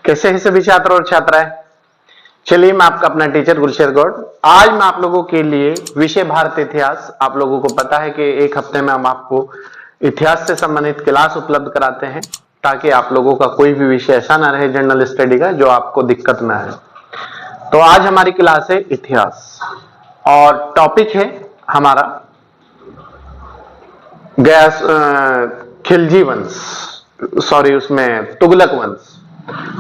कैसे हैं सभी छात्र और छात्राएं। चलिए, मैं आपका अपना टीचर गुरशेर गौड़। आज मैं आप लोगों के लिए विषय भारत इतिहास, आप लोगों को पता है कि एक हफ्ते में हम आपको इतिहास से संबंधित क्लास उपलब्ध कराते हैं ताकि आप लोगों का कोई भी विषय ऐसा ना रहे जनरल स्टडी का जो आपको दिक्कत में आए। तो आज हमारी क्लास है इतिहास और टॉपिक है हमारा खिलजी वंश, सॉरी उसमें तुगलक वंश।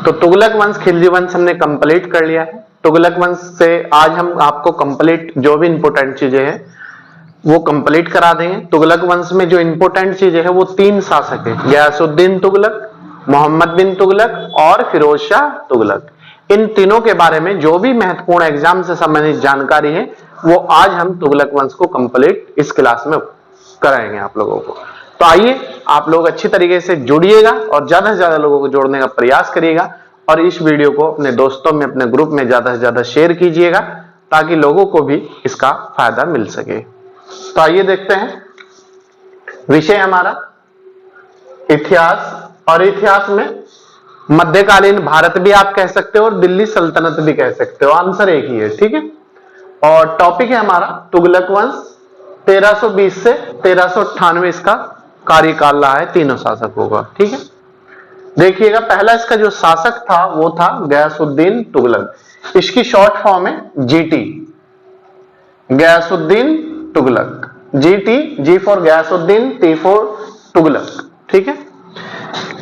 तो तुगलक वंश, खिलजी वंश हमने कंप्लीट कर लिया है। तुगलक वंश से आज हम आपको कंप्लीट जो भी इंपोर्टेंट चीजें हैं वो कंप्लीट करा देंगे। तुगलक वंश में जो इंपोर्टेंट चीजें हैं वो तीन शासक है, गयासुद्दीन तुगलक, मोहम्मद बिन तुगलक और फिरोज शाह तुगलक। इन तीनों के बारे में जो भी महत्वपूर्ण एग्जाम से संबंधित जानकारी है वो आज हम तुगलक वंश को कंप्लीट इस क्लास में कराएंगे आप लोगों को। तो आइए, आप लोग अच्छी तरीके से जुड़िएगा और ज्यादा से ज्यादा लोगों को जोड़ने का प्रयास करिएगा और इस वीडियो को अपने दोस्तों में, अपने ग्रुप में ज्यादा से ज्यादा शेयर कीजिएगा ताकि लोगों को भी इसका फायदा मिल सके। तो आइए देखते हैं, विषय हमारा इतिहास, और इतिहास में मध्यकालीन भारत भी आप कह सकते हो और दिल्ली सल्तनत भी कह सकते हो, आंसर एक ही है, ठीक है। और टॉपिक है हमारा तुगलक वंश, 1320 से 1398 इसका कार्यकाल रहा है तीनों शासकों का, ठीक है। देखिएगा, पहला इसका जो शासक था वो था गयासुद्दीन तुगलक। इसकी शॉर्ट फॉर्म है GT, Ghiyasuddin Tughlaq. GT, G for Ghiyasuddin, T for Tughlaq, ठीक है।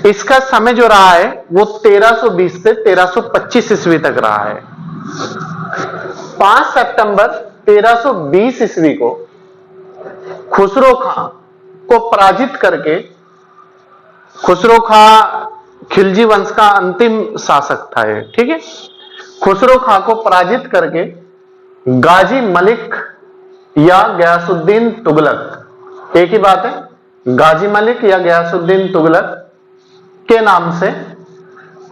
इसका समय जो रहा है वो 1320 से 1325 ईस्वी तक रहा है। 5 सितंबर 1320 ईस्वी को खुसरो खां को पराजित करके, खुसरो खां खिलजी वंश का अंतिम शासक था ये, ठीक है। खुसरो खां को पराजित करके गाजी मलिक या गयासुद्दीन तुगलक, एक ही बात है, गाजी मलिक या गयासुद्दीन तुगलक के नाम से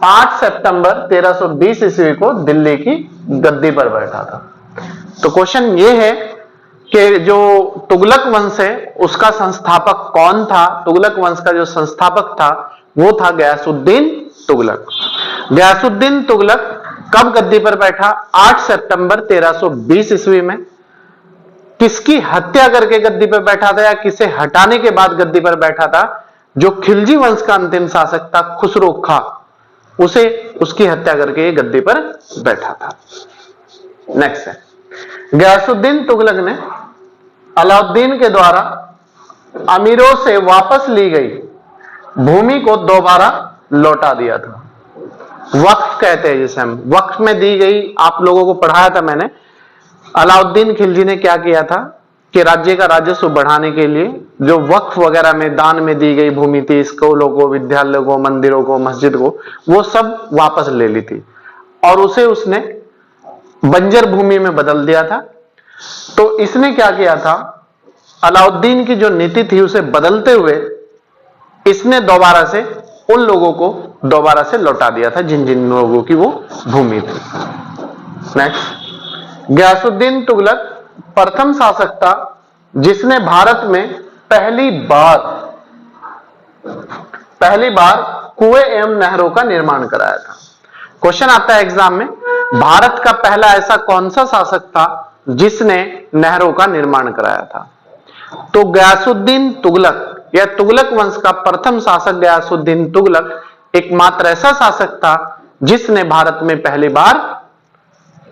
8 सितंबर 1320 ईस्वी को दिल्ली की गद्दी पर बैठा था। तो क्वेश्चन ये है कि जो तुगलक वंश है उसका संस्थापक कौन था? तुगलक वंश का जो संस्थापक था वो था गयासुद्दीन तुगलक। गयासुद्दीन तुगलक कब गद्दी पर बैठा? 8 सितंबर 1320 ईस्वी में। किसकी हत्या करके गद्दी पर बैठा था या किसे हटाने के बाद गद्दी पर बैठा था? जो खिलजी वंश का अंतिम शासक था खुसरो खां, उसे, उसकी हत्या करके ये गद्दी पर बैठा था। नेक्स्ट है, गयासुद्दीन तुगलक ने अलाउद्दीन के द्वारा अमीरों से वापस ली गई भूमि को दोबारा लौटा दिया था। वक्फ कहते हैं जिसे हम, वक्फ में दी गई, आप लोगों को पढ़ाया था मैंने। अलाउद्दीन खिलजी ने क्या किया था कि राज्य का राजस्व बढ़ाने के लिए जो वक्फ वगैरह में दान में दी गई भूमि थी, स्कूलों को, विद्यालयों को, मंदिरों को, मस्जिद को, वो सब वापस ले ली थी और उसे उसने बंजर भूमि में बदल दिया था। तो इसने क्या किया था, अलाउद्दीन की जो नीति थी उसे बदलते हुए इसने दोबारा से उन लोगों को दोबारा से लौटा दिया था जिन जिन लोगों की वो भूमि थी। नेक्स्ट, गयासुद्दीन तुगलक प्रथम शासक था जिसने भारत में पहली बार कुएं एवं नहरों का निर्माण कराया था। क्वेश्चन आता है एग्जाम में, भारत का पहला ऐसा कौन सा शासक था जिसने नहरों का निर्माण कराया था? तो गयासुद्दीन तुगलक या तुगलक वंश का प्रथम शासक गयासुद्दीन तुगलक एकमात्र ऐसा शासक था जिसने भारत में पहली बार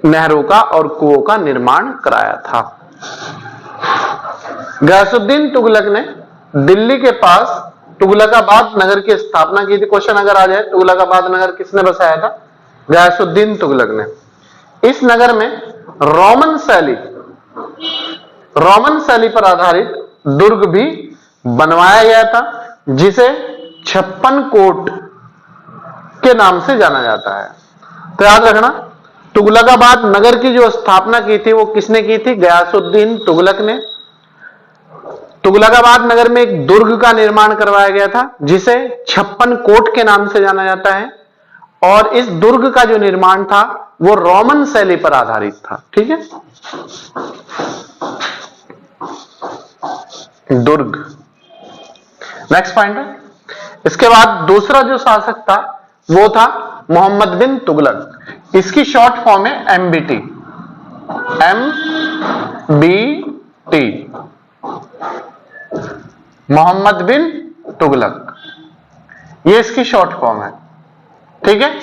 नहरों का और कुओं का निर्माण कराया था। गयासुद्दीन तुगलक ने दिल्ली के पास तुगलकाबाद नगर की स्थापना की थी। क्वेश्चन अगर आ जाए, तुगलकाबाद नगर किसने बसाया था? गयासुद्दीन तुगलक ने। इस नगर में रोमन शैली पर आधारित दुर्ग भी बनवाया गया था जिसे 56 कोट के नाम से जाना जाता है। तो याद रखना, तुगलकाबाद नगर की जो स्थापना की थी वो किसने की थी? गयासुद्दीन तुगलक ने। तुगलकाबाद नगर में एक दुर्ग का निर्माण करवाया गया था जिसे 56 कोट के नाम से जाना जाता है और इस दुर्ग का जो निर्माण था वो रोमन शैली पर आधारित था, ठीक है। दुर्ग नेक्स्ट पॉइंट है। इसके बाद दूसरा जो शासक था वो था मोहम्मद बिन तुगलक। इसकी शॉर्ट फॉर्म है MBT, MBT, मोहम्मद बिन तुगलक, ये इसकी शॉर्ट फॉर्म है। ठीक है,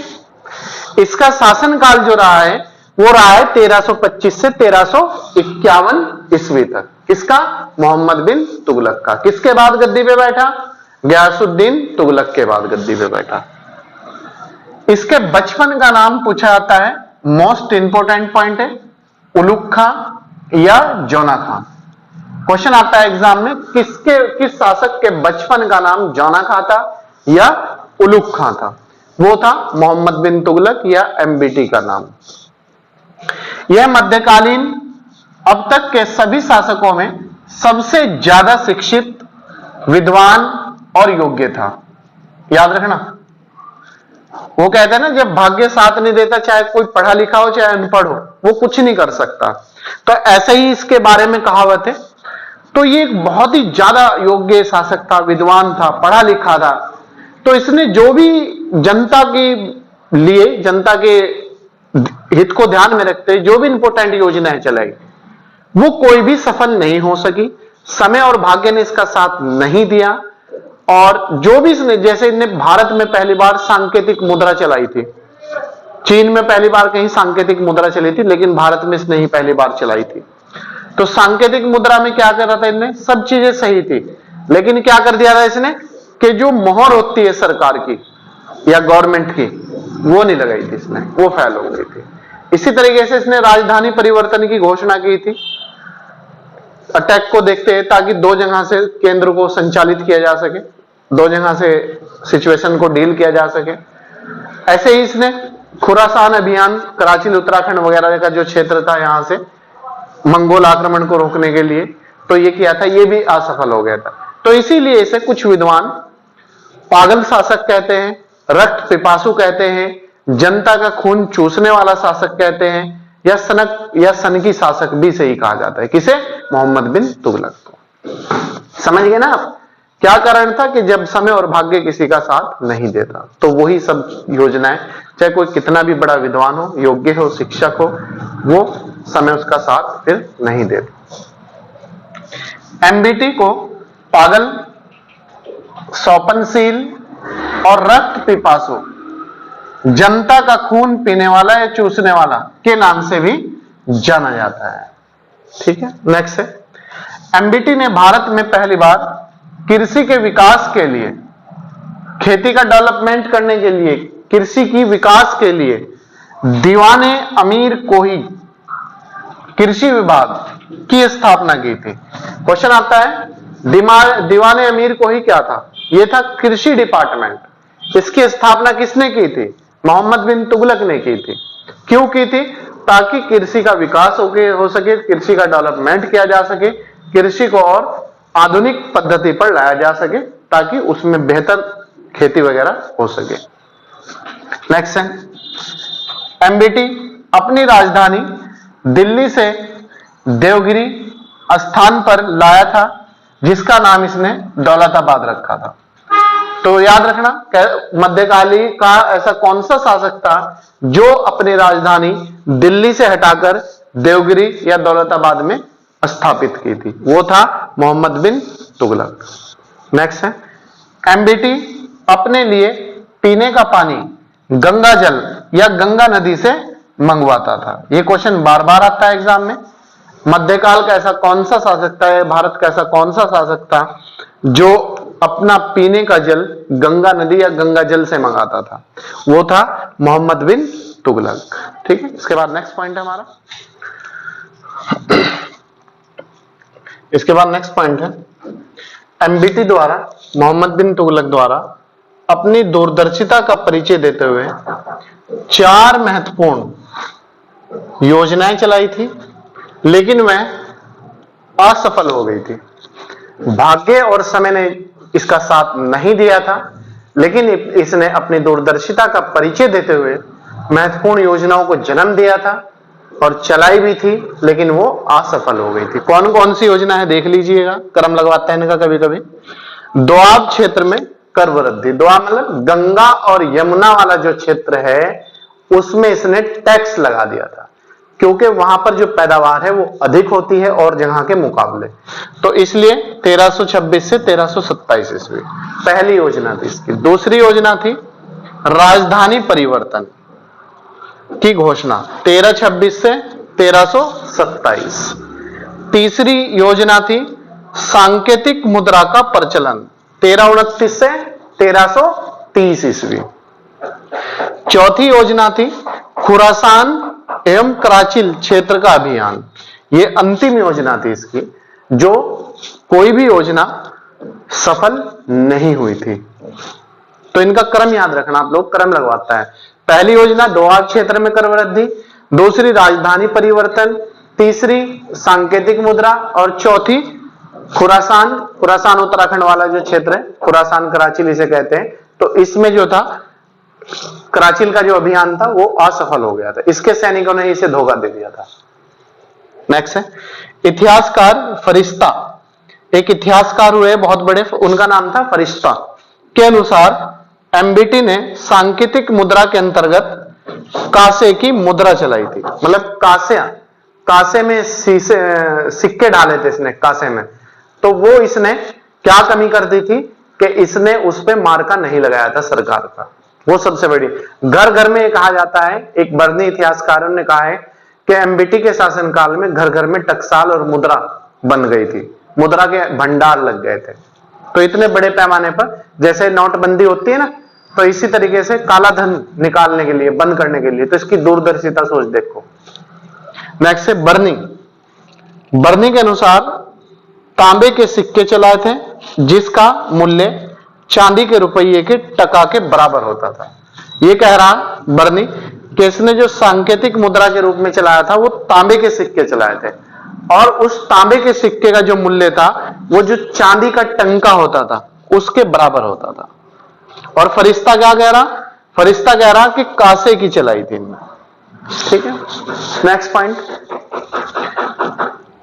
इसका शासनकाल जो रहा है वो रहा है 1325 से 1351 ईस्वी तक। किसका? मोहम्मद बिन तुगलक का। किसके बाद गद्दी पे बैठा? गयासुद्दीन तुगलक के बाद गद्दी पे बैठा। इसके बचपन का नाम पूछा जाता है, मोस्ट इंपोर्टेंट पॉइंट है, उलुग खां या जौना खां। क्वेश्चन आता है एग्जाम में, किस शासक के बचपन का नाम जौना खां था या उलुग खां था? वो था मोहम्मद बिन तुगलक या MBT का नाम। यह मध्यकालीन अब तक के सभी शासकों में सबसे ज्यादा शिक्षित, विद्वान और योग्य था। याद रखना, वो कहते हैं ना, जब भाग्य साथ नहीं देता, चाहे कोई पढ़ा लिखा हो चाहे अनपढ़ हो, वो कुछ नहीं कर सकता। तो ऐसे ही इसके बारे में कहावत है। तो ये एक बहुत ही ज्यादा योग्य शासक था, विद्वान था, पढ़ा लिखा था। तो इसने जो भी जनता के लिए, जनता के हित को ध्यान में रखते जो भी इंपोर्टेंट योजनाएं चलाई, वो कोई भी सफल नहीं हो सकी। समय और भाग्य ने इसका साथ नहीं दिया। और जो भी इसने, जैसे इसने भारत में पहली बार सांकेतिक मुद्रा चलाई थी, चीन में पहली बार कहीं सांकेतिक मुद्रा चली थी, लेकिन भारत में इसने ही पहली बार चलाई थी। तो सांकेतिक मुद्रा में क्या कर रहा था इसने? सब चीजें सही थी, लेकिन क्या कर दिया था इसने कि जो मोहर होती है सरकार की या गवर्नमेंट की, वो नहीं लगाई थी इसने, वो फेल हो गई थी। इसी तरीके से इसने राजधानी परिवर्तन की घोषणा की थी, अटैक को देखते हैं, ताकि दो जगह से केंद्र को संचालित किया जा सके, दो जगह से सिचुएशन को डील किया जा सके। ऐसे ही इसने खुरासान अभियान, कराची उत्तराखंड वगैरह का जो क्षेत्र था, यहां से मंगोल आक्रमण को रोकने के लिए, तो ये किया था, ये भी असफल हो गया था। तो इसीलिए इसे कुछ विद्वान पागल शासक कहते हैं, रक्त पिपासु कहते हैं, जनता का खून चूसने वाला शासक कहते हैं, या सनक या सनकी शासक भी सही कहा जाता है। किसे? मोहम्मद बिन तुगलक को। समझ गए ना आप? क्या कारण था कि जब समय और भाग्य किसी का साथ नहीं देता, तो वही सब योजनाएं, चाहे कोई कितना भी बड़ा विद्वान हो, योग्य हो, शिक्षक हो, वो समय उसका साथ फिर नहीं देता। MBT को पागल, सौपनशील और रक्त पिपासु, जनता का खून पीने वाला या चूसने वाला के नाम से भी जाना जाता है। ठीक है, नेक्स्ट है। MBT ने भारत में पहली बार कृषि के विकास के लिए, खेती का डेवलपमेंट करने के लिए, कृषि की विकास के लिए दीवाने अमीर कोही कृषि विभाग की स्थापना की थी। क्वेश्चन आता है, दीवाने अमीर कोही क्या था? यह था कृषि डिपार्टमेंट। इसकी स्थापना किसने की थी? मोहम्मद बिन तुगलक ने की थी। क्यों की थी? ताकि कृषि का विकास हो सके, कृषि का डेवलपमेंट किया जा सके, कृषि को और आधुनिक पद्धति पर लाया जा सके, ताकि उसमें बेहतर खेती वगैरह हो सके। नेक्स्ट है, MBT अपनी राजधानी दिल्ली से देवगिरी स्थान पर लाया था, जिसका नाम इसने दौलताबाद रखा था। तो याद रखना, मध्यकाली का ऐसा कौन सा शासक था जो अपनी राजधानी दिल्ली से हटाकर देवगिरी या दौलताबाद में स्थापित की थी? वो था मोहम्मद बिन तुगलक। नेक्स्ट है, MBT अपने लिए पीने का पानी गंगा जल या गंगा नदी से मंगवाता था। यह क्वेश्चन बार बार आता है एग्जाम में। मध्यकाल का ऐसा कौन सा शासक था, भारत का ऐसा कौन सा शासक था जो अपना पीने का जल गंगा नदी या गंगा जल से मंगाता था? वो था मोहम्मद बिन तुगलक। ठीक है, इसके बाद नेक्स्ट पॉइंट है हमारा, इसके बाद नेक्स्ट पॉइंट है, MBT द्वारा, मोहम्मद बिन तुगलक द्वारा अपनी दूरदर्शिता का परिचय देते हुए 4 महत्वपूर्ण योजनाएं चलाई थी, लेकिन वह असफल हो गई थी। भाग्य और समय ने इसका साथ नहीं दिया था, लेकिन इसने अपनी दूरदर्शिता का परिचय देते हुए महत्वपूर्ण योजनाओं को जन्म दिया था और चलाई भी थी, लेकिन वो असफल हो गई थी। कौन कौन सी योजना है देख लीजिएगा, क्रम लगवाते हैं इनका कभी कभी। दोआब क्षेत्र में कर वृद्धि। दोआब मतलब गंगा और यमुना वाला जो क्षेत्र है उसमें इसने टैक्स लगा दिया था, क्योंकि वहां पर जो पैदावार है वो अधिक होती है और जहां के मुकाबले, तो इसलिए 1326 से 1327 ईस्वी पहली योजना थी इसकी। दूसरी योजना थी राजधानी परिवर्तन की घोषणा 1326 से 1327। तीसरी योजना थी सांकेतिक मुद्रा का प्रचलन 1329 से 1330 ईस्वी। चौथी योजना थी खुरासान एवं कराचिल क्षेत्र का अभियान। ये अंतिम योजना थी इसकी, जो कोई भी योजना सफल नहीं हुई थी। तो इनका क्रम याद रखना, आप लोग क्रम लगवाता है। पहली योजना दोआब क्षेत्र में कर वृद्धि, दूसरी राजधानी परिवर्तन, तीसरी सांकेतिक मुद्रा और चौथी खुरासान उत्तराखंड वाला जो क्षेत्र है, खुरासान कराचिल इसे कहते हैं। तो इसमें जो था कराचिल का जो अभियान था वो असफल हो गया था, इसके सैनिकों ने इसे धोखा दे दिया था। नेक्स्ट है इतिहासकार फरिश्ता। एक इतिहासकार हुए बहुत बड़े, उनका नाम था फरिश्ता। के अनुसार एमबीटी ने सांकेतिक मुद्रा के अंतर्गत कांसे की मुद्रा चलाई थी। मतलब कांसे में सिक्के डाले थे इसने कांसे में, तो वो इसने क्या कमी कर दी थी कि इसने उस पे मार्का नहीं लगाया था सरकार का, वो सबसे बड़ी। घर घर में कहा जाता है, एक बर्नी इतिहासकारों ने कहा है कि एमबीटी के शासनकाल में घर घर में टकसाल और मुद्रा बन गई थी, मुद्रा के भंडार लग गए थे। तो इतने बड़े पैमाने पर, जैसे नोटबंदी होती है ना, तो इसी तरीके से काला धन निकालने के लिए, बंद करने के लिए, तो इसकी दूरदर्शिता सोच देखो। नेक्स्ट है बर्नी के अनुसार तांबे के सिक्के चलाए थे जिसका मूल्य चांदी के रुपये के टका के बराबर होता था। ये कह रहा बर्नी कि इसने जो सांकेतिक मुद्रा के रूप में चलाया था वो तांबे के सिक्के चलाए थे, और उस तांबे के सिक्के का जो मूल्य था वो जो चांदी का टंका होता था उसके बराबर होता था। और फरिश्ता क्या कह रहा? फरिश्ता कह रहा कि कांसे की चलाई थी इनने। ठीक है, नेक्स्ट पॉइंट।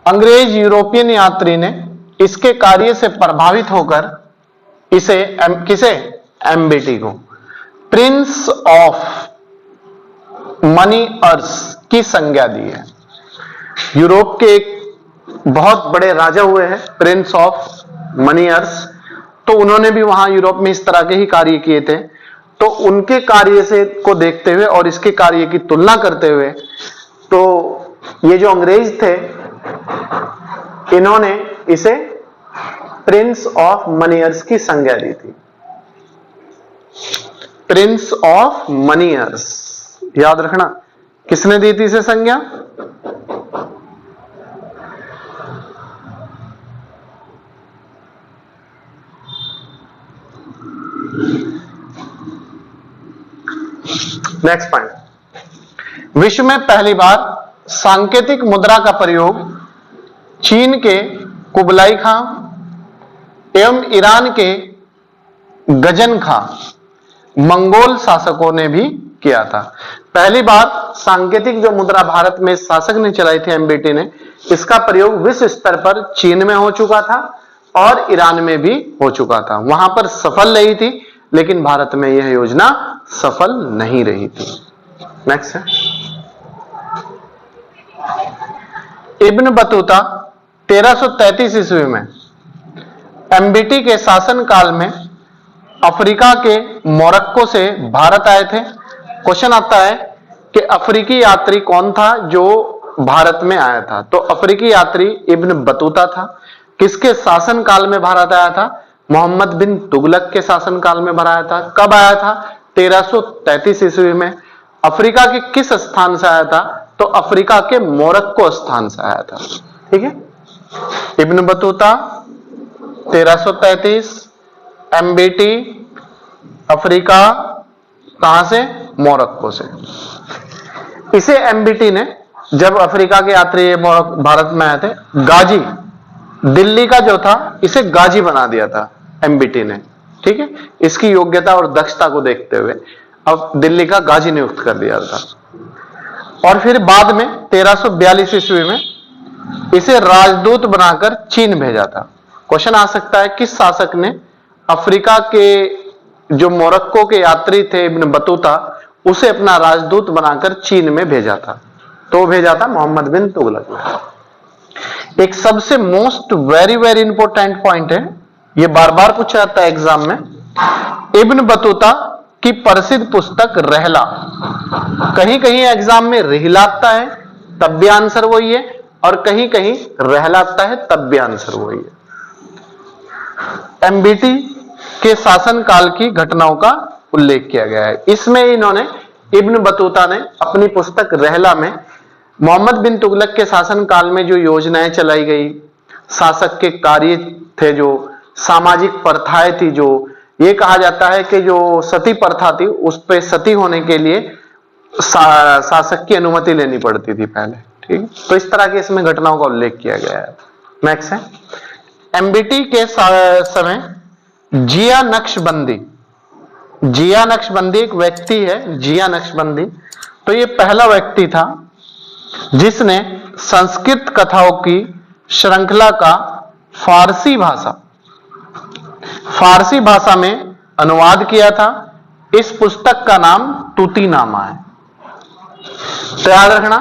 अंग्रेज यूरोपियन यात्री ने इसके कार्य से प्रभावित होकर इसे किसे, एमबीटी को प्रिंस ऑफ मनी अर्स की संज्ञा दी है। यूरोप के एक बहुत बड़े राजा हुए हैं प्रिंस ऑफ मनी अर्स, तो उन्होंने भी वहां यूरोप में इस तरह के ही कार्य किए थे। तो उनके कार्य से को देखते हुए और इसके कार्य की तुलना करते हुए, तो ये जो अंग्रेज थे इन्होंने इसे प्रिंस ऑफ मनीयर्स की संज्ञा दी थी। प्रिंस ऑफ मनीयर्स याद रखना, किसने दी थी इसे संज्ञा? Next point. विश्व में पहली बार सांकेतिक मुद्रा का प्रयोग चीन के कुबलाई खां एवं ईरान के गजन खां मंगोल शासकों ने भी किया था। पहली बार सांकेतिक जो मुद्रा भारत में शासक ने चलाई थी एमबीटी ने, इसका प्रयोग विश्व स्तर पर चीन में हो चुका था और ईरान में भी हो चुका था। वहां पर सफल रही थी, लेकिन भारत में यह योजना सफल नहीं रही थी। नेक्स्ट है इब्न बतूता 1333 ईस्वी में एमबीटी के शासन काल में अफ्रीका के मोरक्को से भारत आए थे। क्वेश्चन आता है कि अफ्रीकी यात्री कौन था जो भारत में आया था? तो अफ्रीकी यात्री इब्न बतूता था। किसके शासन काल में भारत आया था? मोहम्मद बिन तुगलक के शासन काल में भारत आया था। कब आया था? 1333 ईस्वी में। अफ्रीका के किस स्थान से आया था? तो अफ्रीका के मोरक्को स्थान से आया था। ठीक है, इब्न बतूता 1333, एमबीटी अफ्रीका, कहां से? मोरक्को से। इसे एमबीटी ने, जब अफ्रीका के यात्री भारत में आए थे, गाजी, दिल्ली का जो था इसे गाजी बना दिया था एमबीटी ने। ठीक है, इसकी योग्यता और दक्षता को देखते हुए अब दिल्ली का गाजी नियुक्त कर दिया था। और फिर बाद में 1342 ईस्वी में इसे राजदूत बनाकर चीन भेजा था। क्वेश्चन आ सकता है किस शासक ने अफ्रीका के जो मोरक्को के यात्री थे इब्न बतूता, उसे अपना राजदूत बनाकर चीन में भेजा था। तो भेजा था मोहम्मद बिन तुगलक ने। एक सबसे most very very important point है, ये बार बार पूछा जाता है एग्जाम में। इब्न बतूता की प्रसिद्ध पुस्तक रहला, कहीं कहीं एग्जाम में रिहला आता है तब भी आंसर वही है, और कहीं कहीं रहला आता है तब भी आंसर वही है। एमबीटी के शासन काल की घटनाओं का उल्लेख किया गया है। इसमें इन्होंने, इब्न बतूता ने अपनी पुस्तक रहला में मोहम्मद बिन तुगलक के शासन काल में जो योजनाएं चलाई गई, शासक के कार्य थे, जो सामाजिक प्रथाएं थी, जो ये कहा जाता है कि जो सती प्रथा थी उस पे सती होने के लिए शासक की अनुमति लेनी पड़ती थी पहले। ठीक, तो इस तरह के इसमें घटनाओं का उल्लेख किया गया है। नेक्स्ट है एमबीटी के समय जिया नक्शबंदी। जिया नक्शबंदी एक व्यक्ति है, जिया नक्शबंदी। तो ये पहला व्यक्ति था जिसने संस्कृत कथाओं की श्रृंखला का फारसी भाषा में अनुवाद किया था। इस पुस्तक का नाम तूतीनामा है। तो याद रखना,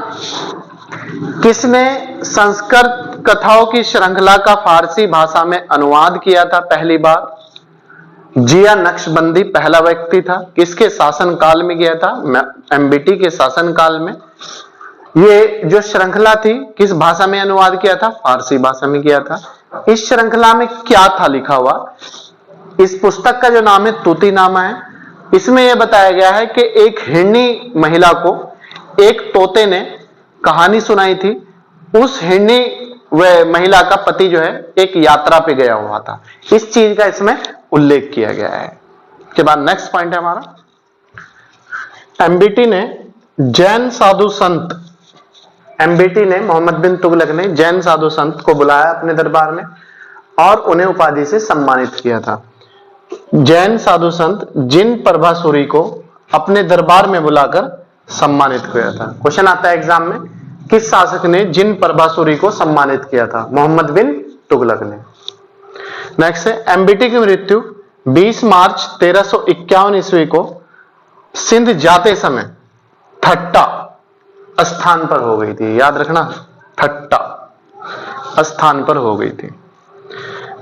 किसने संस्कृत कथाओं की श्रृंखला का फारसी भाषा में अनुवाद किया था पहली बार? जिया नक्शबंदी पहला व्यक्ति था। किसके शासन काल में किया था? एमबीटी के शासन काल में। ये जो श्रृंखला थी किस भाषा में अनुवाद किया था? फारसी भाषा में किया था। इस श्रृंखला में क्या था लिखा हुआ? इस पुस्तक का जो नाम है तूतीनामा है। इसमें यह बताया गया है कि एक हिरनी महिला को एक तोते ने कहानी सुनाई थी। उस हिरनी वह महिला का पति जो है एक यात्रा पे गया हुआ था। इस चीज का इसमें उल्लेख किया गया है। के बाद नेक्स्ट पॉइंट है हमारा, एमबीटी ने जैन साधु संत, एमबीटी ने, मोहम्मद बिन तुगलक ने जैन साधु संत को बुलाया अपने दरबार में और उन्हें उपाधि से सम्मानित किया था। जैन साधु संत जिन प्रभासुरी को अपने दरबार में बुलाकर सम्मानित किया था। क्वेश्चन आता है एग्जाम में, किस शासक ने जिन प्रभासुरी को सम्मानित किया था? मोहम्मद बिन तुगलक ने। नेक्स्ट है एमबीटी की मृत्यु 20 मार्च 1351 ईस्वी को सिंध जाते समय ठट्टा स्थान पर हो गई थी। याद रखना, ठट्टा स्थान पर हो गई थी।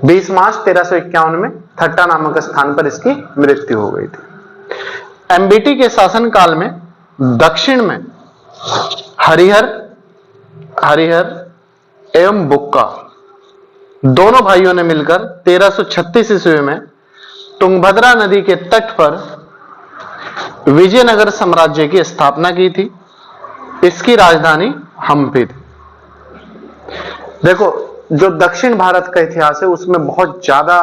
20 मार्च 1351 में ठट्टा नामक स्थान पर इसकी मृत्यु हो गई थी। एमबीटी के शासन काल में दक्षिण में हरिहर एवं बुक्का दोनों भाइयों ने मिलकर 1336 ईस्वी में तुंगभद्रा नदी के तट पर विजयनगर साम्राज्य की स्थापना की थी। इसकी राजधानी हम्पी थी। देखो, जो दक्षिण भारत का इतिहास है उसमें बहुत ज्यादा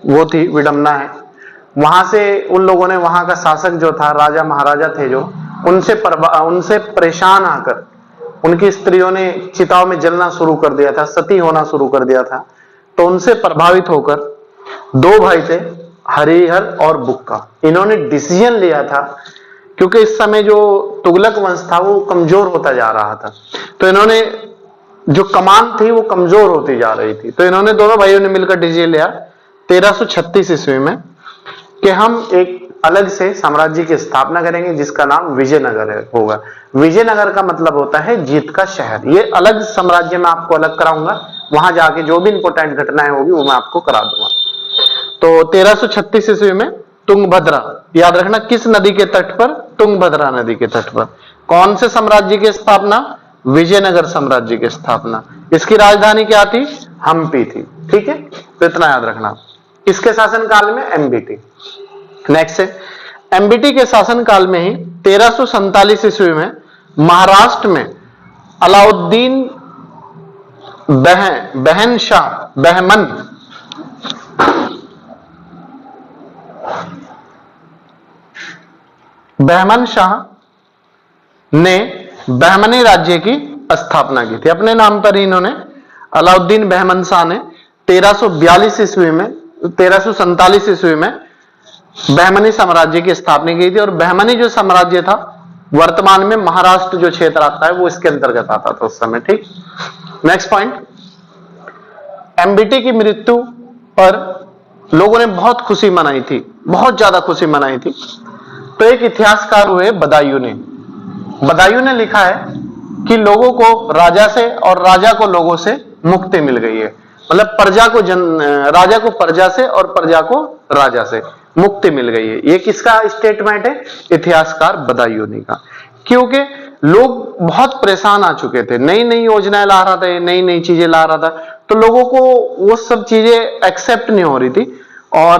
वो थी, विडंबना है। वहां से उन लोगों ने, वहां का शासक जो था, राजा महाराजा थे जो, उनसे परेशान आकर उनकी स्त्रियों ने चिताओं में जलना शुरू कर दिया था, सती होना शुरू कर दिया था। तो उनसे प्रभावित होकर दो भाई थे, हरिहर और बुक्का, इन्होंने डिसीजन लिया था, क्योंकि इस समय जो तुगलक वंश था वो कमजोर होता जा रहा था। तो इन्होंने, जो कमान थी वो कमजोर होती जा रही थी, तो इन्होंने, दोनों भाइयों ने मिलकर डिसीजन लिया 1336 ईस्वी में कि हम एक अलग से साम्राज्य की स्थापना करेंगे जिसका नाम विजयनगर होगा। विजयनगर का मतलब होता है जीत का शहर। ये अलग साम्राज्य में आपको अलग कराऊंगा, वहां जाके जो भी इंपॉर्टेंट घटनाएं होगी वो मैं आपको करा दूंगा। तो 1336 ईस्वी में तुंगभद्रा, याद रखना किस नदी के तट पर? तुंगभद्रा नदी के तट पर। कौन से साम्राज्य की स्थापना? विजयनगर साम्राज्य की स्थापना। इसकी राजधानी क्या थी? हम्पी थी। ठीक है, तो इतना याद रखना। इसके शासन काल में एमबीटी। नेक्स्ट है एमबीटी के शासन काल में ही 1347 ईस्वी में महाराष्ट्र में अलाउद्दीन बहमन शाह ने बहमनी राज्य की स्थापना की थी। अपने नाम पर ही इन्होंने, अलाउद्दीन बहमन शाह ने 1347 ईस्वी में बहमनी साम्राज्य की स्थापना की थी। और बहमनी जो साम्राज्य था वर्तमान में महाराष्ट्र जो क्षेत्र आता है वो इसके अंतर्गत आता था उस समय। ठीक, नेक्स्ट पॉइंट, एमबीटी की मृत्यु पर लोगों ने बहुत खुशी मनाई थी, बहुत ज्यादा खुशी मनाई थी। तो एक इतिहासकार हुए बदायूं ने लिखा है कि लोगों को राजा से और राजा को लोगों से मुक्ति मिल गई है। मतलब राजा को प्रजा से और प्रजा को राजा से मुक्ति मिल गई है। ये किसका स्टेटमेंट है? इतिहासकार बदायूं का। क्योंकि लोग बहुत परेशान आ चुके थे, नई नई योजनाएं ला रहा था, नई नई चीजें ला रहा था, तो लोगों को वो सब चीजें एक्सेप्ट नहीं हो रही थी और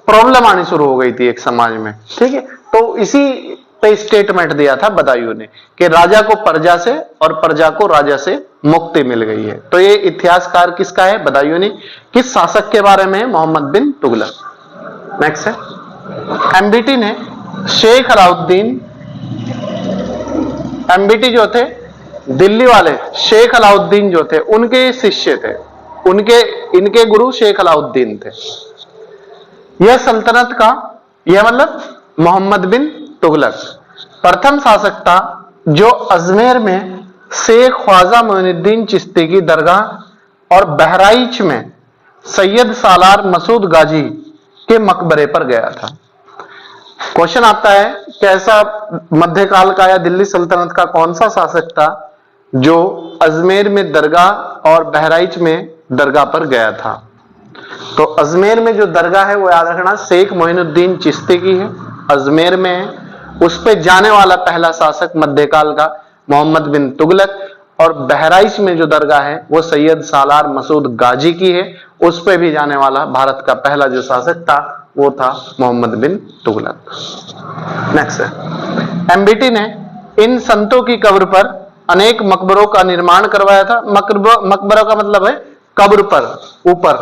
प्रॉब्लम आनी शुरू हो गई थी एक समाज में। ठीक है, तो इसी पे स्टेटमेंट दिया था बदायूं ने कि राजा को प्रजा से और प्रजा को राजा से मुक्ति मिल गई है। तो ये इतिहासकार किसका है? बदायूं ने। किस शासक के बारे में है? मोहम्मद बिन तुगलक। नेक्स्ट है, एमबीटी ने शेख अलाउद्दीन, एमबीटी जो थे दिल्ली वाले, शेख अलाउद्दीन जो थे उनके शिष्य थे, इनके गुरु शेख अलाउद्दीन थे। यह सल्तनत का, यह मतलब मोहम्मद बिन तुगलक प्रथम शासक था जो अजमेर में शेख ख्वाजा मोइनुद्दीन चिश्ती की दरगाह और बहराइच में सैयद सालार मसूद गाजी के मकबरे पर गया था। क्वेश्चन आता है कैसा मध्यकाल का या दिल्ली सल्तनत का कौन सा शासक था जो अजमेर में दरगाह और बहराइच में दरगाह पर गया था? तो अजमेर में जो दरगाह है वो याद रखना शेख मोइनुद्दीन चिश्ती की है, अजमेर में है। उस पे जाने वाला पहला शासक मध्यकाल का मोहम्मद बिन तुगलक, और बहराइच में जो दरगाह है वो सैयद सालार मसूद गाजी की है, उस पे भी जाने वाला भारत का पहला जो शासक था वो था मोहम्मद बिन तुगलक। नेक्स्ट है, एमबीटी ने इन संतों की कब्र पर अनेक मकबरों का निर्माण करवाया था। मकबरा का मतलब है कब्र पर ऊपर,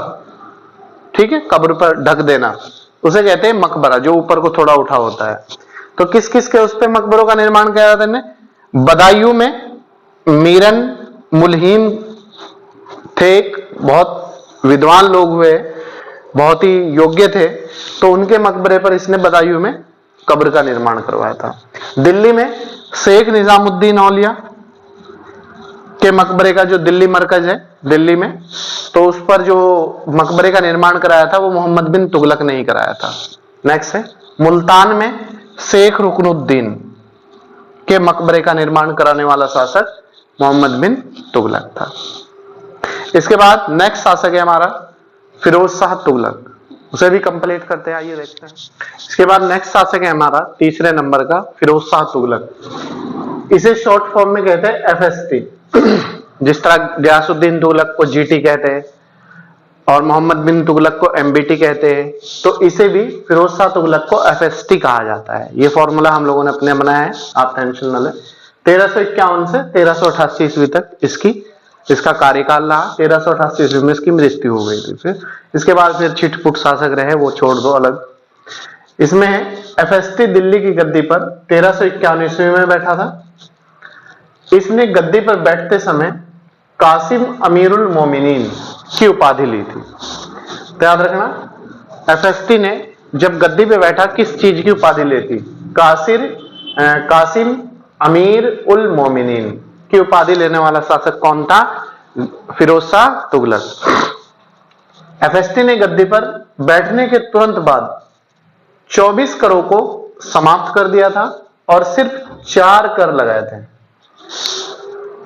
ठीक है, कब्र पर ढक देना, उसे कहते हैं मकबरा, जो ऊपर को थोड़ा उठा होता है। तो किस किस के उस पे मकबरों का निर्माण किया था इन्हें? बदायूं में मीरन मुलहीम थे, बहुत विद्वान लोग हुए, बहुत ही योग्य थे, तो उनके मकबरे पर इसने बदायूं में कब्र का निर्माण करवाया था। दिल्ली में शेख निजामुद्दीन औलिया के मकबरे का, जो दिल्ली मरकज है दिल्ली में, तो उस पर जो मकबरे का निर्माण कराया था वो मोहम्मद बिन तुगलक ने ही कराया था। नेक्स्ट है, मुल्तान में शेख रुकनुद्दीन के मकबरे का निर्माण कराने वाला शासक मोहम्मद बिन तुगलक था। इसके बाद नेक्स्ट शासक है हमारा फिरोज शाह तुगलक, उसे भी कंप्लीट करते हैं, आइए देखते हैं। इसके बाद नेक्स्ट शासक है हमारा तीसरे नंबर का फिरोज शाह तुगलक। इसे शॉर्ट फॉर्म में कहते हैं एफएसटी। जिस तरह गयासुद्दीन तुगलक को जीटी कहते हैं और मोहम्मद बिन तुगलक को एमबीटी कहते हैं, तो इसे भी फिरोज शाह तुगलक को एफएसटी कहा जाता है। ये फॉर्मूला हम लोगों ने अपने बनाया है, आप टेंशन न लें। 1351 से 1388 ईस्वी तक इसका कार्यकाल रहा। 1388 ईस्वी में इसकी मृत्यु हो गई थी। फिर इसके बाद फिर छिटपुट शासक रहे, वो छोड़ दो अलग। इसमें एफएसटी दिल्ली की गद्दी पर 1351 ईस्वी में बैठा था। इसने गद्दी पर बैठते समय कासिम अमीरुल मोमिनीन की उपाधि ली थी। तो याद रखना, एफएसटी ने जब गद्दी पे बैठा किस चीज की उपाधि ली थी? कासिम अमीर उल मोमिनीन की उपाधि लेने वाला शासक कौन था? फिरोज शाह तुगलक। एफएसटी ने गद्दी पर बैठने के तुरंत बाद 24 करों को समाप्त कर दिया था और सिर्फ 4 कर लगाए थे।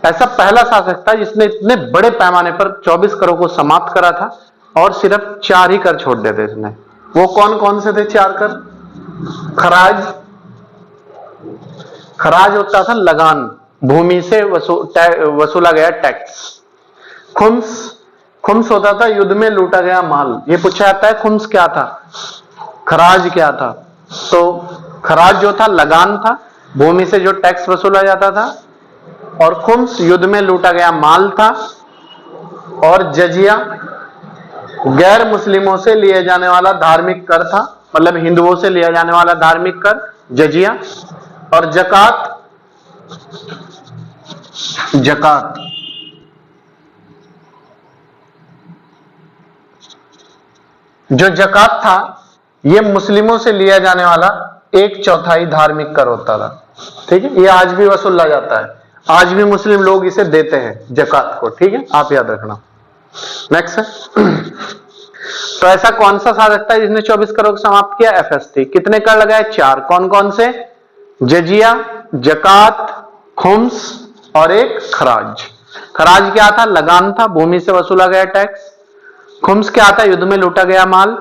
ऐसा पहला शासक था जिसने इतने बड़े पैमाने पर 24 करों को समाप्त करा था और सिर्फ 4 ही कर छोड़ दिए थे इसने। वो कौन कौन से थे 4 कर? खराज होता था लगान, भूमि से वसूला गया टैक्स। खुम्स होता था युद्ध में लूटा गया माल। ये पूछा जाता है खुम्स क्या था, खराज क्या था? तो खराज जो था लगान था, भूमि से जो टैक्स वसूला जाता था, और खुम्स युद्ध में लूटा गया माल था, और जजिया गैर मुस्लिमों से लिए जाने वाला धार्मिक कर था, मतलब हिंदुओं से लिया जाने वाला धार्मिक कर जजिया, और जकात जो जकात था ये मुस्लिमों से लिया जाने वाला 1/4 धार्मिक कर होता था। ठीक है, ये आज भी वसूला जाता है, आज भी मुस्लिम लोग इसे देते हैं जकात को। ठीक है, आप याद रखना। नेक्स्ट है तो ऐसा कौन सा शासक था जिसने 24 करोड़ समाप्त किया? एफएसटी। कितने कर लगाए? 4। कौन कौन से? जजिया, जकात, खुम्स और एक खराज। खराज क्या था? लगान था, भूमि से वसूला गया टैक्स। खुम्स क्या था? युद्ध में लूटा गया माल।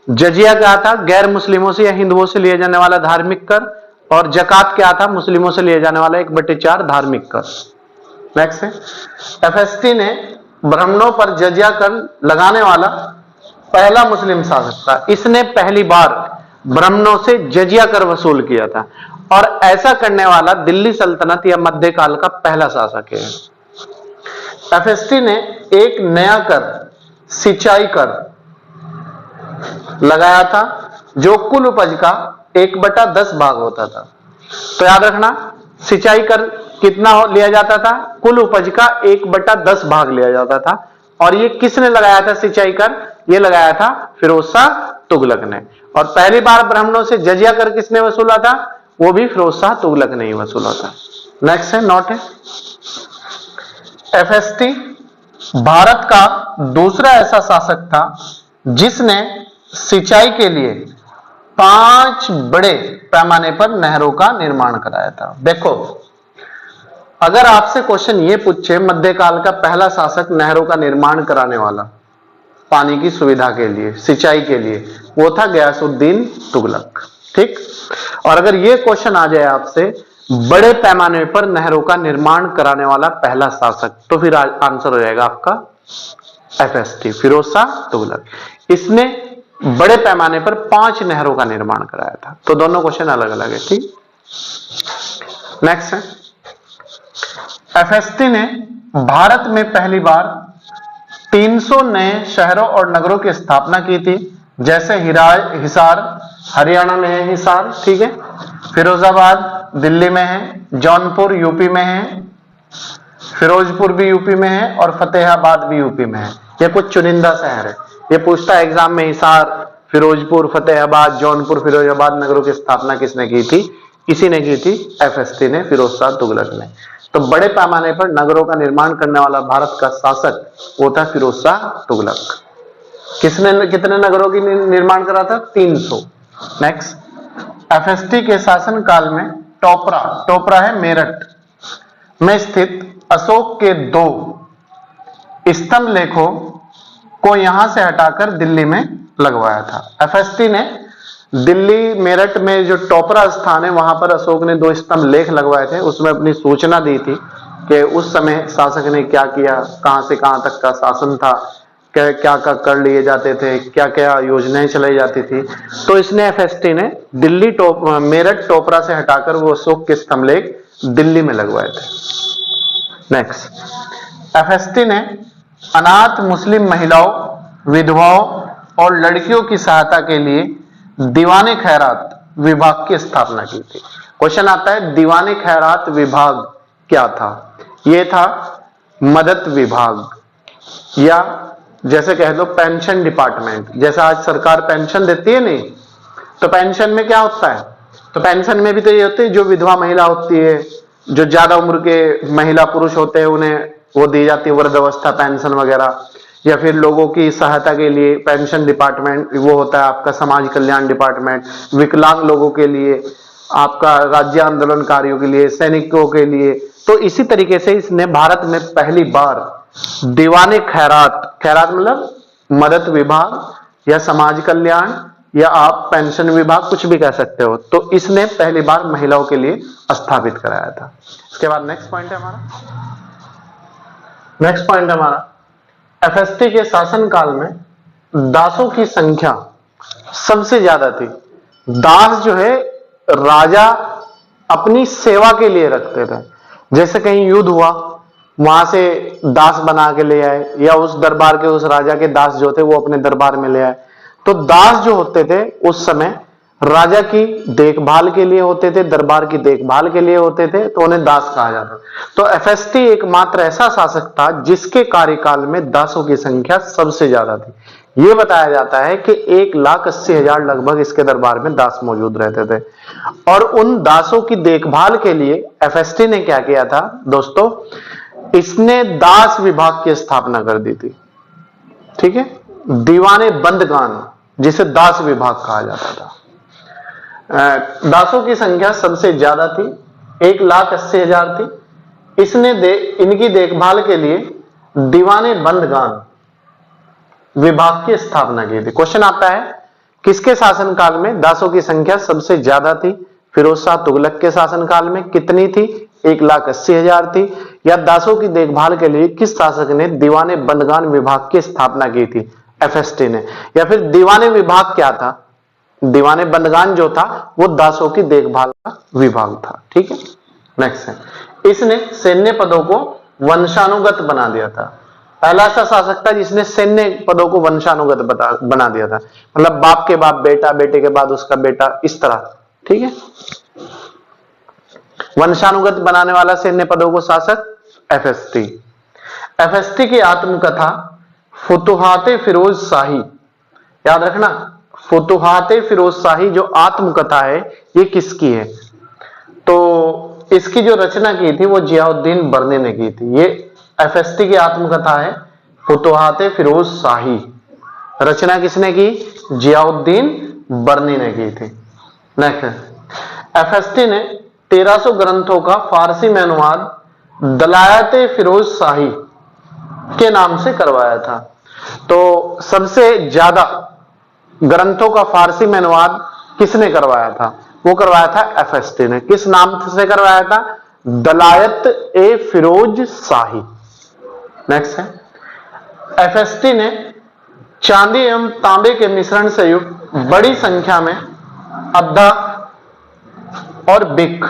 जजिया क्या था? गैर मुस्लिमों से या हिंदुओं से लिए जाने वाला धार्मिक कर। और जकात क्या था? मुस्लिमों से लिए जाने वाला 1/4 धार्मिक कर। नेक्स्ट है, एफएसटी ने ब्राह्मणों पर जजिया कर लगाने वाला पहला मुस्लिम शासक था। इसने पहली बार ब्राह्मणों से जजिया कर वसूल किया था और ऐसा करने वाला दिल्ली सल्तनत या मध्यकाल का पहला शासक है। एफएसटी ने एक नया कर, सिंचाई कर लगाया था जो कुल उपज का 1/10 भाग होता था। तो याद रखना, सिंचाई कर कितना लिया जाता था? कुल उपज का 1/10 भाग लिया जाता था। और ये किसने लगाया था सिंचाई कर? ये लगाया था फिरोज शाह तुगलक ने। और पहली बार ब्राह्मणों से जजिया कर किसने वसूला था? वो भी फिरोज शाह तुगलक ने ही वसूला था। नेक्स्ट है, नोट है, एफएसटी भारत का दूसरा ऐसा शासक था जिसने सिंचाई के लिए 5 बड़े पैमाने पर नहरों का निर्माण कराया था। देखो, अगर आपसे क्वेश्चन ये पूछे मध्यकाल का पहला शासक नहरों का निर्माण कराने वाला पानी की सुविधा के लिए, सिंचाई के लिए, वो था गयासुद्दीन तुगलक। ठीक। और अगर ये क्वेश्चन आ जाए आपसे बड़े पैमाने पर नहरों का निर्माण कराने वाला पहला शासक, तो फिर आंसर हो जाएगा आपका एफएसटी, फिरोज शाह तुगलक। इसने बड़े पैमाने पर 5 नहरों का निर्माण कराया था। तो दोनों क्वेश्चन अलग अलग है। ठीक। नेक्स्ट है, एफएसटी ने भारत में पहली बार 300 नए शहरों और नगरों की स्थापना की थी, जैसे हिसार हरियाणा में है, हिसार, ठीक है, फिरोजाबाद दिल्ली में है, जौनपुर यूपी में है, फिरोजपुर भी यूपी में है और फतेहाबाद भी यूपी में है। ये कुछ चुनिंदा शहर है। ये पूछता है एग्जाम में, हिसार, फिरोजपुर, फतेहाबाद, जौनपुर, फिरोजाबाद नगरों की स्थापना किसने की थी? इसी ने की थी, एफएसटी ने, फिरोज शाह तुगलक ने। तो बड़े पैमाने पर नगरों का निर्माण करने वाला भारत का शासक वो था फिरोज शाह तुगलक। किसने कितने नगरों की निर्माण करा था? 300। नेक्स्ट, एफएसटी के शासन काल में टोपरा है मेरठ में स्थित अशोक के 2 स्तंभ लेखों को यहां से हटाकर दिल्ली में लगवाया था। एफएसटी ने दिल्ली मेरठ में जो टोपरा स्थान है वहां पर अशोक ने 2 स्तंभ लेख लगवाए थे। उसमें अपनी सूचना दी थी कि उस समय शासक ने क्या किया, कहां से कहां तक का शासन था, क्या क्या कर लिए जाते थे, क्या क्या योजनाएं चलाई जाती थी। तो इसने एफएसटी ने दिल्ली मेरठ टोपरा से हटाकर वो अशोक के स्तंभ लेख दिल्ली में लगवाए थे। नेक्स्ट, एफएसटी ने अनाथ मुस्लिम महिलाओं, विधवाओं और लड़कियों की सहायता के लिए दीवाने खैरात विभाग की स्थापना की थी। क्वेश्चन आता है दीवाने खैरात विभाग क्या था? यह था मदद विभाग, या जैसे कह दो पेंशन डिपार्टमेंट। जैसा आज सरकार पेंशन देती है नहीं, तो पेंशन में क्या होता है? तो पेंशन में भी तो ये होती है, जो विधवा महिला होती है, जो ज्यादा उम्र के महिला पुरुष होते हैं, उन्हें वो दी जाती है वृद्धावस्था पेंशन वगैरह, या फिर लोगों की सहायता के लिए पेंशन डिपार्टमेंट वो होता है आपका समाज कल्याण डिपार्टमेंट, विकलांग लोगों के लिए, आपका राज्य आंदोलनकारियों के लिए, सैनिकों के लिए। तो इसी तरीके से इसने भारत में पहली बार दीवाने खैरात, खैरात मतलब मदद विभाग या समाज कल्याण या आप पेंशन विभाग कुछ भी कह सकते हो, तो इसने पहली बार महिलाओं के लिए स्थापित कराया था। इसके बाद नेक्स्ट पॉइंट है हमारा, एफएसटी के शासन काल में दासों की संख्या सबसे ज्यादा थी। दास जो है राजा अपनी सेवा के लिए रखते थे। जैसे कहीं युद्ध हुआ, वहां से दास बना के ले आए, या उस दरबार के उस राजा के दास जो थे वो अपने दरबार में ले आए। तो दास जो होते थे उस समय राजा की देखभाल के लिए होते थे, दरबार की देखभाल के लिए होते थे, तो उन्हें दास कहा जाता। तो एफएसटी एकमात्र ऐसा शासक था जिसके कार्यकाल में दासों की संख्या सबसे ज्यादा थी। यह बताया जाता है कि 1,80,000 लगभग इसके दरबार में दास मौजूद रहते थे। और उन दासों की देखभाल के लिए एफएसटी ने क्या किया था दोस्तों? इसने दास विभाग की स्थापना कर दी थी। ठीक है, दीवाने बंदगान, जिसे दास विभाग कहा जाता था। दासों की संख्या सबसे ज्यादा थी, 1,80,000 थी। इसने इनकी देखभाल के लिए दीवाने बंदगान विभाग की स्थापना की थी। क्वेश्चन आता है किसके शासनकाल में दासों की संख्या सबसे ज्यादा थी? फिरोज शाह तुगलक के शासनकाल में कितनी थी? 1,80,000 थी। या दासों की देखभाल के लिए किस शासक ने दीवाने बंदगान विभाग की स्थापना की थी? एफएसटी ने। या फिर दीवाने विभाग क्या था? दीवाने बंदगान जो था वो दासों की देखभाल का विभाग था। ठीक है, नेक्स्ट है, इसने सैन्य पदों को वंशानुगत बना दिया था। पहला ऐसा शासक था जिसने सैन्य पदों को वंशानुगत बना दिया था, मतलब बाप के बाप बेटा, बेटे के बाद उसका बेटा, इस तरह। ठीक है, वंशानुगत बनाने वाला सैन्य पदों को शासक एफएसटी। एफएसटी की आत्मकथा फुतुहाते फिरोज शाही, याद रखना, फुतुहाते फिरोज शाही जो आत्मकथा है ये किसकी है? तो इसकी जो रचना की थी वो जियाउद्दीन बर्नी ने की थी। ये एफएसटी की आत्मकथा है फुतुहाते फिरोज शाही। रचना किसने की? जियाउद्दीन बर्नी ने की थी। नेक्स्ट, एफएसटी ने 1300 ग्रंथों का फारसी में अनुवाद दलायते फिरोज शाही के नाम से करवाया था। तो सबसे ज्यादा ग्रंथों का फारसी में अनुवाद किसने करवाया था? वो करवाया था एफएसटी ने। किस नाम से करवाया था? दलायत ए फिरोज शाही। नेक्स्ट है, एफएसटी ने चांदी एवं तांबे के मिश्रण से युक्त बड़ी संख्या में अद्धा और बिक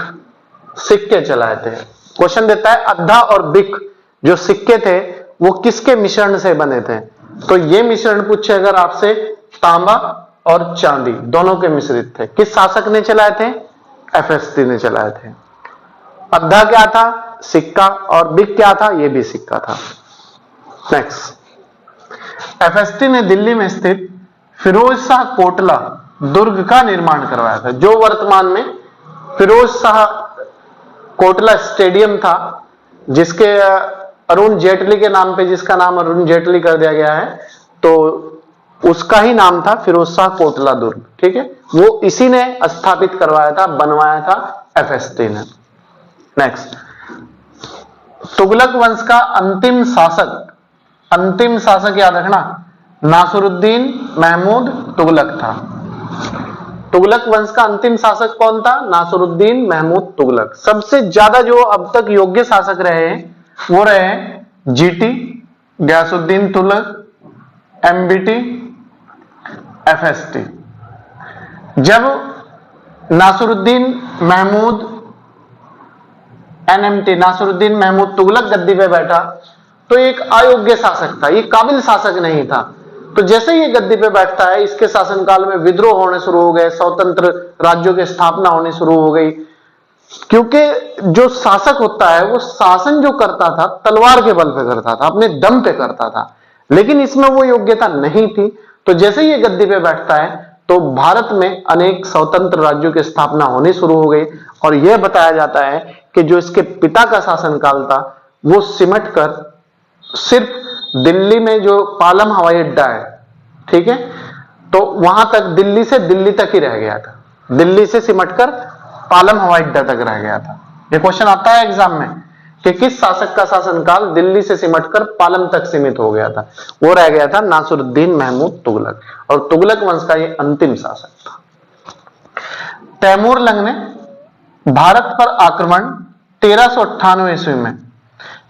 सिक्के चलाए थे। क्वेश्चन देता है अद्धा और बिक जो सिक्के थे वो किसके मिश्रण से बने थे? तो ये मिश्रण पूछे अगर आपसे, तांबा और चांदी दोनों के मिश्रित थे। किस शासक ने चलाए थे? एफएसटी ने चलाए थे। अद्धा क्या था? सिक्का। और बिक क्या था? ये भी सिक्का था। नेक्स्ट, एफएसटी ने दिल्ली में स्थित फिरोज शाह कोटला दुर्ग का निर्माण करवाया था, जो वर्तमान में फिरोज शाह कोटला स्टेडियम था, जिसके अरुण जेटली के नाम पे, जिसका नाम अरुण जेटली कर दिया गया है, तो उसका ही नाम था फिरोज शाह कोटला दुर्ग। ठीक है, वो इसी ने स्थापित करवाया था, बनवाया था एफएसटी ने। नेक्स्ट, तुगलक वंश का अंतिम शासक याद रखना, नासिरुद्दीन महमूद तुगलक था। तुगलक वंश का अंतिम शासक कौन था? नासिरुद्दीन महमूद तुगलक। सबसे ज्यादा जो अब तक योग्य शासक रहे हैं वो रहे हैं GT, Ghiyasuddin Tughlaq, MBT, FST. जब नासिरुद्दीन महमूद एनएमटी नासिरुद्दीन महमूद तुगलक गद्दी पे बैठा तो एक अयोग्य शासक था, ये काबिल शासक नहीं था। तो जैसे ये गद्दी पे बैठता है, इसके शासनकाल में विद्रोह होने शुरू हो गए, स्वतंत्र राज्यों की स्थापना होनी शुरू हो गई। क्योंकि जो शासक होता है वो शासन जो करता था तलवार के बल पे करता था, अपने दम पे करता था, लेकिन इसमें वो योग्यता नहीं थी। तो जैसे ये गद्दी पे बैठता है तो भारत में अनेक स्वतंत्र राज्यों की स्थापना होनी शुरू हो गई। और यह बताया जाता है कि जो इसके पिता का शासनकाल था वो सिमट कर सिर्फ दिल्ली में जो पालम हवाई अड्डा है, ठीक है, तो वहां तक दिल्ली से दिल्ली तक ही रह गया था, दिल्ली से सिमटकर पालम हवाई अड्डा तक रह गया था। ये क्वेश्चन आता है एग्जाम में कि किस शासक का शासनकाल दिल्ली से सिमटकर पालम तक सीमित हो गया था? वो रह गया था नासिरुद्दीन महमूद तुगलक। और तुगलक वंश का ये अंतिम शासक था। तैमूर लंग ने भारत पर आक्रमण 1398 ईस्वी में।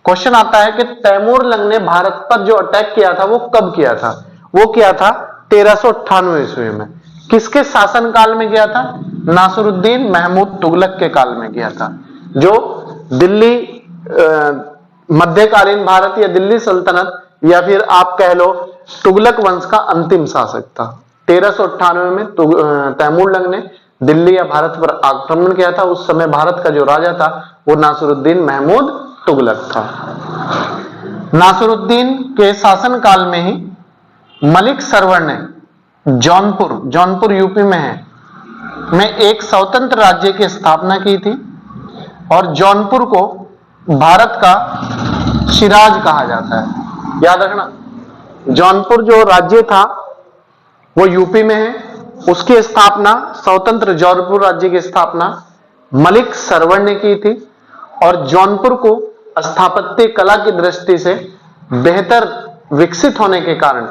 क्वेश्चन आता है कि तैमूर लंग ने भारत पर जो अटैक किया था वो कब किया था? वो किया था 1398 ईस्वी में। किसके शासनकाल में किया था? नासिरुद्दीन महमूद तुगलक के काल में किया था, जो दिल्ली मध्यकालीन भारत या दिल्ली सल्तनत या फिर आप कह लो तुगलक वंश का अंतिम शासक था। 1398 में तैमूर लंग ने दिल्ली या भारत पर आक्रमण किया था। उस समय भारत का जो राजा था वो नासिरुद्दीन महमूद तुगलक था। नासिरुद्दीन के शासनकाल में ही मलिक सरवर ने जौनपुर यूपी में है, में एक स्वतंत्र राज्य की स्थापना की थी। और जौनपुर को भारत का शिराज कहा जाता है, याद रखना। जौनपुर जो राज्य था वो यूपी में है। उसकी स्थापना, स्वतंत्र जौनपुर राज्य की स्थापना मलिक सरवण ने की थी और जौनपुर को स्थापत्य कला की दृष्टि से बेहतर विकसित होने के कारण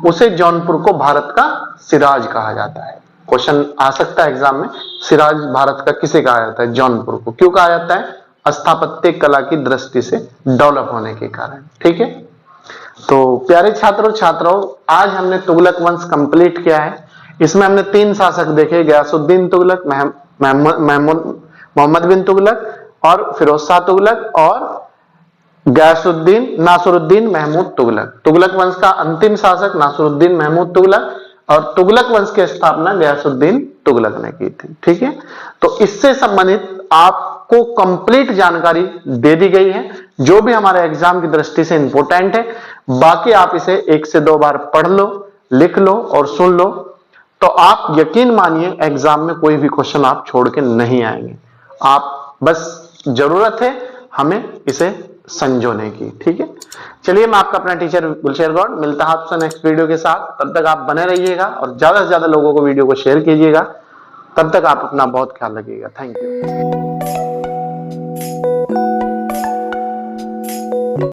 उसे जौनपुर को भारत का सिराज कहा जाता है। क्वेश्चन आ सकता है एग्जाम में, सिराज भारत का किसे कहा जाता है? जौनपुर को। क्यों कहा जाता है? स्थापत्य कला की दृष्टि से डेवलप होने के कारण। ठीक है, तो प्यारे छात्रों छात्राओं, आज हमने तुगलक वंश कंप्लीट किया है। इसमें हमने 3 शासक देखे, गयासुद्दीन तुगलक, मोहम्मद बिन तुगलक और फिरोज शाह तुगलक और गयासुद्दीन नासरुद्दीन महमूद तुगलक। तुगलक वंश का अंतिम शासक नासरुद्दीन महमूद तुगलक और तुगलक वंश की स्थापना गयासुद्दीन तुगलक ने की थी। ठीक है, तो इससे संबंधित आपको कंप्लीट जानकारी दे दी गई है, जो भी हमारे एग्जाम की दृष्टि से इंपॉर्टेंट है। बाकी आप इसे 1 से 2 बार पढ़ लो, लिख लो और सुन लो, तो आप यकीन मानिए एग्जाम में कोई भी क्वेश्चन आप छोड़ के नहीं आएंगे। आप बस जरूरत है हमें इसे संजोने की। ठीक है, चलिए, मैं आपका अपना टीचर गुलशेर गौड़, मिलता है आपसे नेक्स्ट वीडियो के साथ। तब तक आप बने रहिएगा और ज्यादा से ज्यादा लोगों को वीडियो को शेयर कीजिएगा। तब तक आप अपना बहुत ख्याल रखिएगा। Thank you.